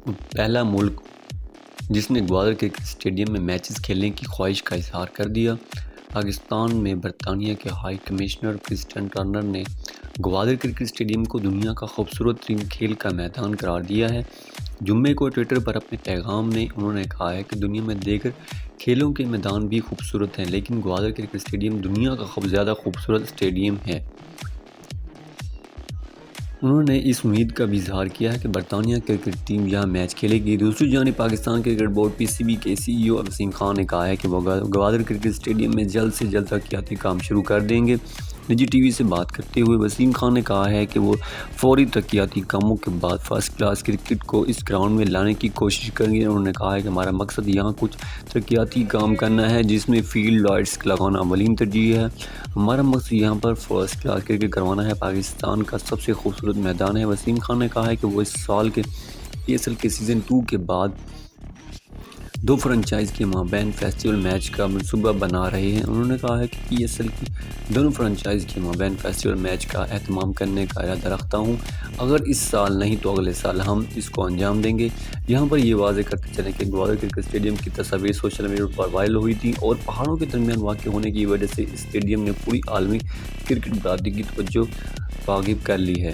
پہلا ملک جس نے گوادر کرکٹ اسٹیڈیم میں میچز کھیلنے کی خواہش کا اظہار کر دیا۔ پاکستان میں برطانیہ کے ہائی کمشنر کرسٹن ٹرنر نے گوادر کرکٹ اسٹیڈیم کو دنیا کا خوبصورت ترین کھیل کا میدان قرار دیا ہے۔ جمعے کو ٹوئٹر پر اپنے پیغام میں انہوں نے کہا ہے کہ دنیا میں دیگر کھیلوں کے میدان بھی خوبصورت ہیں، لیکن گوادر کرکٹ اسٹیڈیم دنیا کا زیادہ خوبصورت اسٹیڈیم ہے۔ انہوں نے اس امید کا بھی اظہار کیا ہے کہ برطانیہ کرکٹ ٹیم یہاں میچ کھیلے گی۔ دوسری جانب پاکستان کرکٹ بورڈ (PCB) کے CEO وسیم خان نے کہا ہے کہ وہ گوادر کرکٹ اسٹیڈیم میں جلد سے جلد ترقیاتی کام شروع کر دیں گے۔ نجی ٹی وی سے بات کرتے ہوئے وسیم خان نے کہا ہے کہ وہ فوری ترقیاتی کاموں کے بعد فرسٹ کلاس کرکٹ کو اس گراؤنڈ میں لانے کی کوشش کریں گے۔ انہوں نے کہا ہے کہ ہمارا مقصد یہاں کچھ ترقیاتی کام کرنا ہے، جس میں فیلڈ لائٹس لگانا اولین ترجیح ہے۔ ہمارا مقصد یہاں پر فرسٹ کلاس کرکٹ کروانا ہے۔ پاکستان کا سب سے خوبصورت میدان ہے۔ وسیم خان نے کہا ہے کہ وہ اس سال کے PSL کے سیزن 2 کے بعد دو فرنچائز کے مابین فیسٹیول میچ کا منصوبہ بنا رہے ہیں۔ انہوں نے کہا ہے کہ PSL کی دونوں فرنچائز کے مابین فیسٹیول میچ کا اہتمام کرنے کا ارادہ رکھتا ہوں۔ اگر اس سال نہیں تو اگلے سال ہم اس کو انجام دیں گے۔ یہاں پر یہ واضح کرتے چلیں کہ گوادر کرکٹ اسٹیڈیم کی تصاویر سوشل میڈیا پر وائرل ہوئی تھیں اور پہاڑوں کے درمیان واقع ہونے کی وجہ سے اس اسٹیڈیم نے پوری عالمی کرکٹ برادری کی توجہ راغب کر لی ہے۔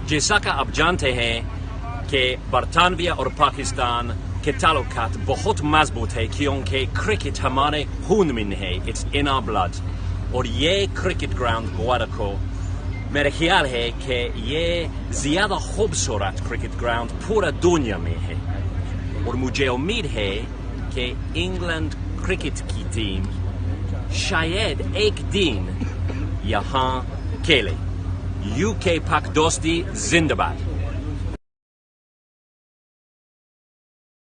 جیسا کہ آپ جانتے ہیں کہ برطانیہ اور پاکستان کے تعلقات بہت مضبوط ہے، کیونکہ کرکٹ ہمارے خون میں ہے، اٹس ان آور بلڈ۔ اور یہ کرکٹ گراؤنڈ گوادر کو میرا خیال ہے کہ یہ زیادہ خوبصورت کرکٹ گراؤنڈ پورا دنیا میں ہے، اور مجھے امید ہے کہ انگلینڈ کرکٹ کی ٹیم شاید ایک دن یہاں کھیلے۔ UK پاک دوستی زندہ باد۔